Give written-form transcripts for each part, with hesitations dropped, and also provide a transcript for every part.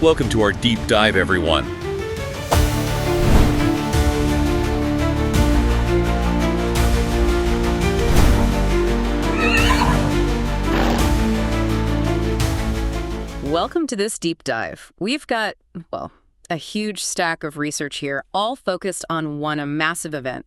Welcome to our deep dive, everyone. Welcome to this deep dive. We've got, well, a huge stack of research here, all focused on a massive event.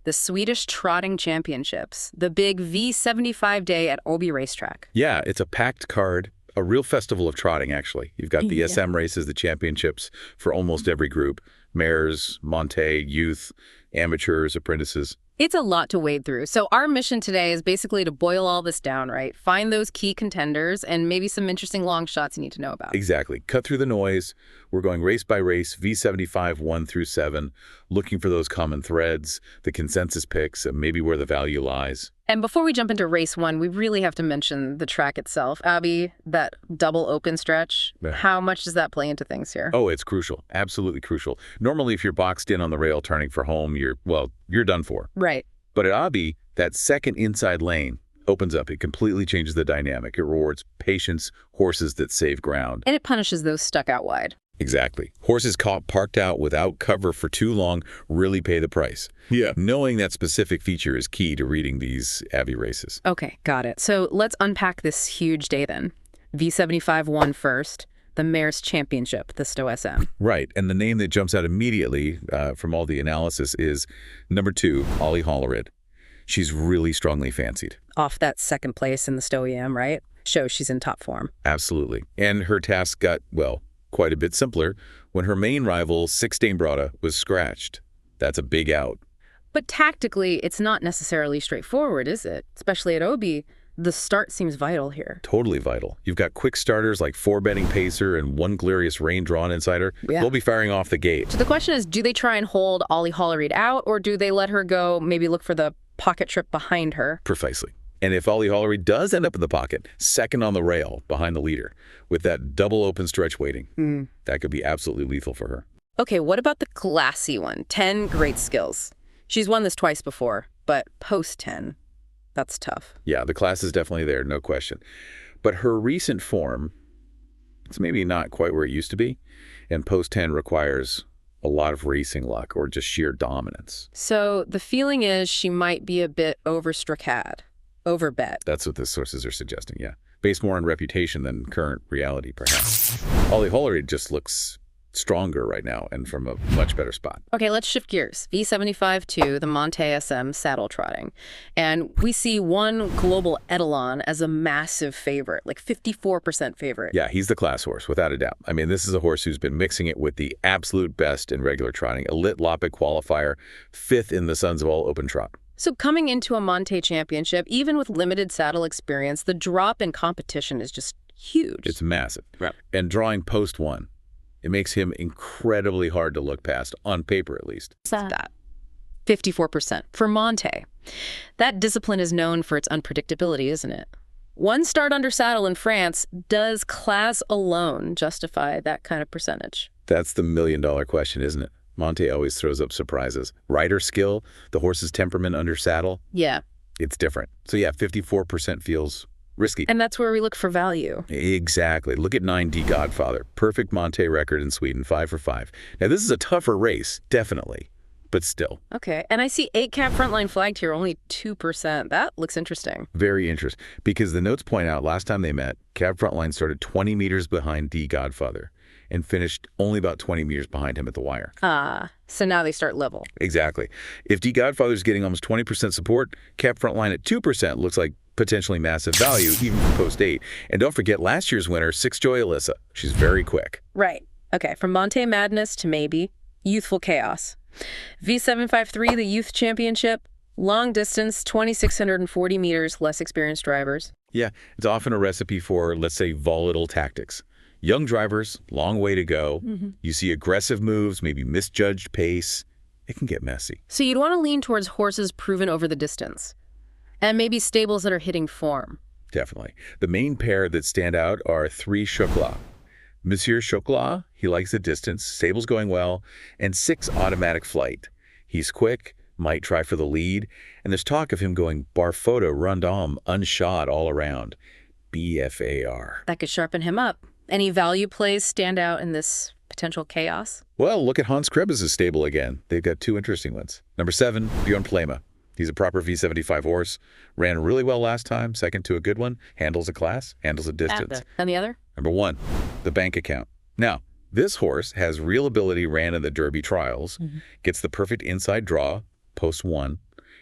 The Swedish Trotting Championships, the big V75 day at Åby racetrack. Yeah, it's a packed card, a real festival of trotting, actually. You've got the SM races, the championships for almost every group. Mares, Monte, youth, amateurs, apprentices. It's a lot to wade through. So our mission today is basically to boil all this down, right? Find those key contenders and maybe some interesting long shots you need to know about. Exactly. Cut through the noise. We're going race by race, V75 1 through 7, looking for those common threads, the consensus picks, and maybe where the value lies. And before we jump into race 1, we really have to mention the track itself. Abby, that double open stretch, how much does that play into things here? Oh, it's crucial. Absolutely crucial. Normally, if you're boxed in on the rail turning for home, you're done for. Right. But at Åby, that second inside lane opens up. It completely changes the dynamic. It rewards patience, horses that save ground. And it punishes those stuck out wide. Exactly. Horses caught parked out without cover for too long really pay the price. Yeah. Knowing that specific feature is key to reading these Åby races. Okay, got it. So let's unpack this huge day then. V75 won first, the Mares Championship, the Stowe SM. Right. And the name that jumps out immediately from all the analysis is number 2, Ollie Hollerud. She's really strongly fancied. Off that second place in the Stowe EM, right? Shows she's in top form. Absolutely. And her task got, quite a bit simpler when her main rival, Six Dame Brada, was scratched. That's a big out. But tactically, it's not necessarily straightforward, is it? Especially at Åby, the start seems vital here. Totally vital. You've got quick starters like 4-betting Pacer and 1 Glorious Rain drawn insider. Yeah. They'll be firing off the gate. So the question is, do they try and hold Ollie Hollerud out, or do they let her go, maybe look for the pocket trip behind her? Precisely. And if Ollie Hollerud does end up in the pocket, second on the rail behind the leader, with that double open stretch waiting, that could be absolutely lethal for her. Okay, what about the classy one? 10 great skills. She's won this twice before, but post 10, that's tough. Yeah, the class is definitely there, no question. But her recent form, it's maybe not quite where it used to be, and post 10 requires a lot of racing luck or just sheer dominance. So the feeling is she might be a bit overbet. That's what the sources are suggesting, yeah. Based more on reputation than current reality, perhaps. Ollie Hollerud just looks stronger right now and from a much better spot. Okay, let's shift gears. V75 2, the Monte SM saddle trotting. And we see one global etalon as a massive favorite, like 54% favorite. Yeah, he's the class horse, without a doubt. I mean, this is a horse who's been mixing it with the absolute best in regular trotting. A lit Lopic qualifier, 5th in the Sons of All Open Trot. So coming into a Monte championship, even with limited saddle experience, the drop in competition is just huge. It's massive. Right. And drawing post 1, it makes him incredibly hard to look past, on paper at least. That 54% for Monte. That discipline is known for its unpredictability, isn't it? One start under saddle in France, does class alone justify that kind of percentage? That's the million-dollar question, isn't it? Monte always throws up surprises. Rider skill, the horse's temperament under saddle. Yeah. It's different. So yeah, 54% feels risky. And that's where we look for value. Exactly. Look at 9D Godfather. Perfect Monte record in Sweden, 5 for 5. Now this is a tougher race, definitely, but still. Okay. And I see 8-cap frontline flagged here, only 2%. That looks interesting. Very interesting. Because the notes point out last time they met, Cab Frontline started 20 meters behind D Godfather and finished only about 20 meters behind him at the wire. So now they start level. Exactly. If D Godfather's getting almost 20% support, Cab Frontline at 2% looks like potentially massive value, even for post 8. And don't forget last year's winner, 6 Joy Alyssa. She's very quick. Right. Okay, from Monte Madness to maybe Youthful Chaos. V753, the Youth Championship, long distance, 2,640 meters, less experienced drivers. Yeah, it's often a recipe for, let's say, volatile tactics. Young drivers, long way to go. You see aggressive moves, maybe misjudged pace. It can get messy. So you'd want to lean towards horses proven over the distance. And maybe stables that are hitting form. Definitely. The main pair that stand out are 3 Chocolat. Monsieur Chocolat, he likes the distance, stable's going well, and 6 Automatic Flight. He's quick, might try for the lead, and there's talk of him going Barfoto, Rondom, unshod all around. BFAR. That could sharpen him up. Any value plays stand out in this potential chaos? Well, look at Hans Krebs' stable again. They've got two interesting ones. Number 7, Bjorn Plema. He's a proper V75 horse. Ran really well last time, second to a good one. Handles a class, handles a distance. And the other? Number 1, the bank account. Now, this horse has real ability, ran in the Derby trials, gets the perfect inside draw, post 1.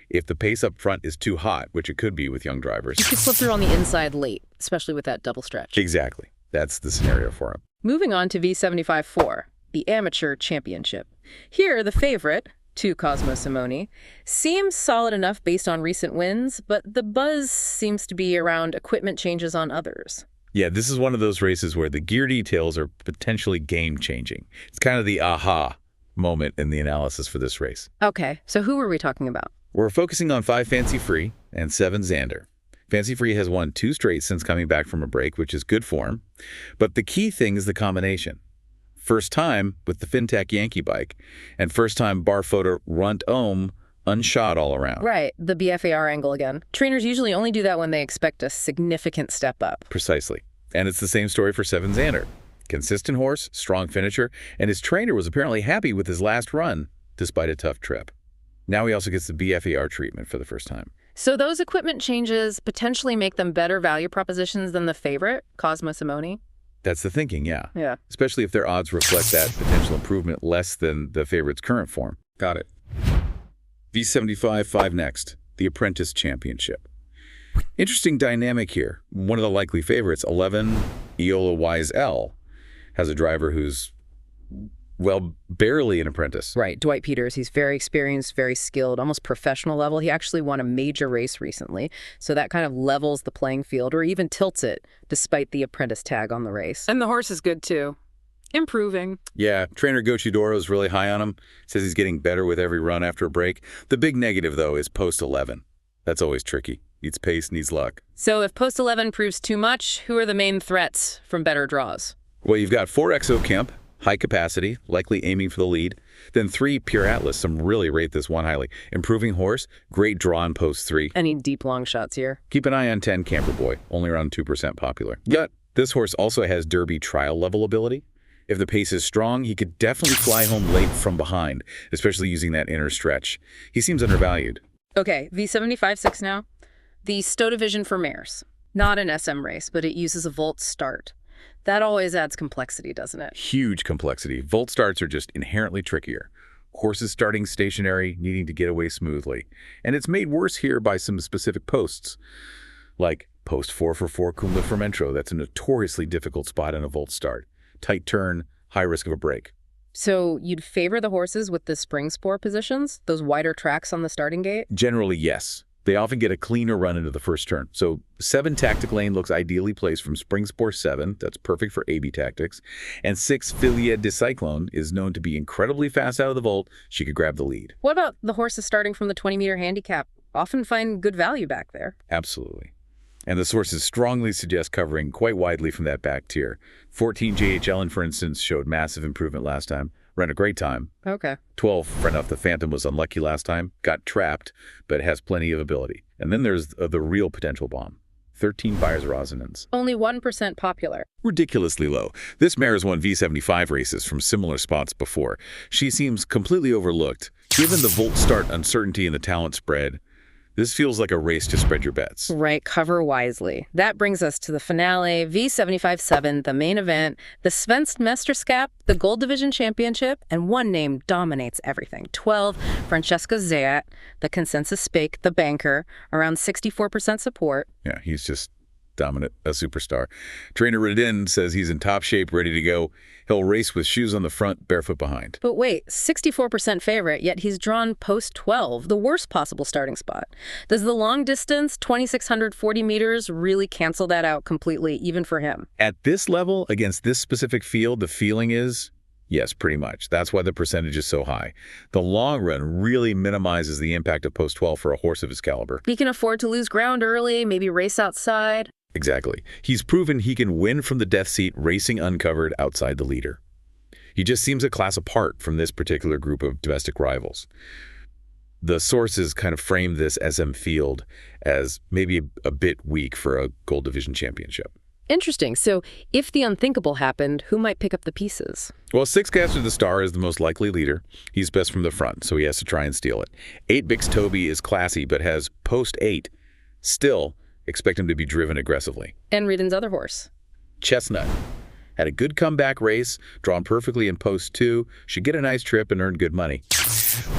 If the pace up front is too hot, which it could be with young drivers. You could slip through on the inside late, especially with that double stretch. Exactly. That's the scenario for him. Moving on to V75-4, the Amateur Championship. Here, the favorite, 2 Cosmo Simone, seems solid enough based on recent wins, but the buzz seems to be around equipment changes on others. Yeah, this is one of those races where the gear details are potentially game-changing. It's kind of the aha moment in the analysis for this race. Okay, so who are we talking about? We're focusing on 5 Fancy Free and 7 Xander. Fancy Free has won 2 straight since coming back from a break, which is good for him. But the key thing is the combination. First time with the FinTech Yankee bike, and first time barfota runt ohm unshot all around. Right, the BFAR angle again. Trainers usually only do that when they expect a significant step up. Precisely. And it's the same story for 7 Xander. Consistent horse, strong finisher, and his trainer was apparently happy with his last run, despite a tough trip. Now he also gets the BFAR treatment for the first time. So those equipment changes potentially make them better value propositions than the favorite, Cosmo Simone? That's the thinking, yeah. Yeah. Especially if their odds reflect that potential improvement less than the favorite's current form. Got it. V75-5 next, the Apprentice Championship. Interesting dynamic here. One of the likely favorites, 11 Eola Wise L, has a driver who's, well, barely an apprentice. Right, Dwight Peters. He's very experienced, very skilled, almost professional level. He actually won a major race recently, so that kind of levels the playing field or even tilts it, despite the apprentice tag on the race. And the horse is good, too. Improving. Yeah, trainer Gochidoro is really high on him. Says he's getting better with every run after a break. The big negative, though, is post 11. That's always tricky. Needs pace, needs luck. So if post 11 proves too much, who are the main threats from better draws? Well, you've got 4 Exo Kemp, high capacity, likely aiming for the lead. Then 3 Pure Atlas, some really rate this one highly. Improving horse, great draw on post 3. Any deep long shots here? Keep an eye on 10 Camper Boy, only around 2% popular. Yet, this horse also has Derby trial level ability. If the pace is strong, he could definitely fly home late from behind, especially using that inner stretch. He seems undervalued. Okay, V75-6 now. The Stowe Division for mares. Not an SM race, but it uses a Volt start. That always adds complexity, doesn't it? Huge complexity. Volt starts are just inherently trickier. Horses starting stationary, needing to get away smoothly. And it's made worse here by some specific posts, like post 4 Cumla Fermentro. That's a notoriously difficult spot in a Volt start. Tight turn, high risk of a break. So you'd favor the horses with the spring spore positions, those wider tracks on the starting gate? Generally, yes. They often get a cleaner run into the first turn. So 7 Tactic Lane looks ideally placed from spring spore 7. That's perfect for AB tactics. And 6 Filia de Cyclone is known to be incredibly fast out of the Volt. She could grab the lead. What about the horses starting from the 20-meter handicap? Often find good value back there. Absolutely. And the sources strongly suggest covering quite widely from that back tier. 14 JH Ellen, for instance, showed massive improvement last time. Ran a great time. Okay. 12 Frenough the Phantom was unlucky last time. Got trapped, but has plenty of ability. And then there's the real potential bomb. 13 Buyers Rosinans. Only 1% popular. Ridiculously low. This mare has won V75 races from similar spots before. She seems completely overlooked. Given the Volt start uncertainty and the talent spread, this feels like a race to spread your bets. Right, cover wisely. That brings us to the finale, V75-7, the main event, the Svensk Mesterskap, the Gold Division Championship, and one name dominates everything. 12, Francesco Zayat, the consensus spake, the banker, around 64% support. Yeah, he's just dominant, a superstar. Trainer Redin says he's in top shape, ready to go. He'll race with shoes on the front, barefoot behind. But wait, 64% favorite, yet he's drawn post 12, the worst possible starting spot. Does the long distance, 2,640 meters, really cancel that out completely, even for him? At this level, against this specific field, the feeling is, yes, pretty much. That's why the percentage is so high. The long run really minimizes the impact of post 12 for a horse of his caliber. He can afford to lose ground early, maybe race outside. Exactly. He's proven he can win from the death seat racing uncovered outside the leader. He just seems a class apart from this particular group of domestic rivals. The sources kind of frame this SM field as maybe a bit weak for a Gold Division championship. Interesting. So if the unthinkable happened, who might pick up the pieces? Well, 6 Caster the Star is the most likely leader. He's best from the front, so he has to try and steal it. 8 Bix Toby is classy, but has post 8. Still, expect him to be driven aggressively. And Reedon's other horse? Chestnut had a good comeback race, drawn perfectly in post 2, should get a nice trip and earn good money.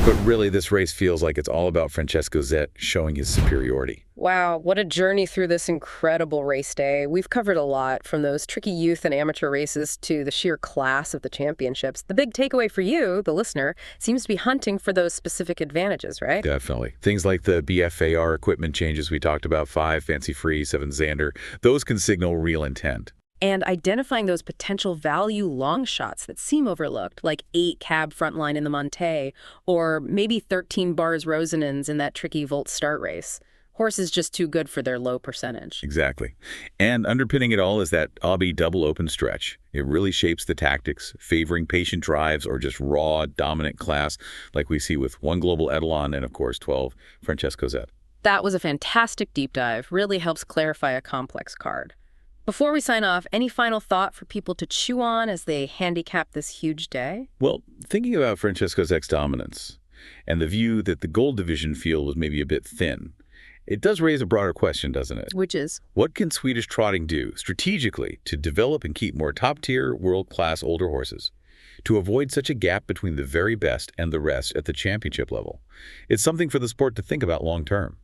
But really, this race feels like it's all about Francesco Zet showing his superiority. Wow, what a journey through this incredible race day. We've covered a lot, from those tricky youth and amateur races to the sheer class of the championships. The big takeaway for you, the listener, seems to be hunting for those specific advantages, right? Definitely. Things like the BFAR equipment changes we talked about, 5 Fancy Free, 7 Xander, those can signal real intent. And identifying those potential value long shots that seem overlooked, like 8 Cab Frontline in the Monte, or maybe 13 Bars Rosenens in that tricky Volt start race. Horse is just too good for their low percentage. Exactly. And underpinning it all is that Åby double open stretch. It really shapes the tactics, favoring patient drives or just raw, dominant class, like we see with 1 Global Etalon and, of course, 12 Francesco Zet. That was a fantastic deep dive. Really helps clarify a complex card. Before we sign off, any final thought for people to chew on as they handicap this huge day? Well, thinking about Francesco Zet's dominance and the view that the gold division field was maybe a bit thin, it does raise a broader question, doesn't it? Which is? What can Swedish trotting do strategically to develop and keep more top-tier, world-class older horses, to avoid such a gap between the very best and the rest at the championship level? It's something for the sport to think about long-term.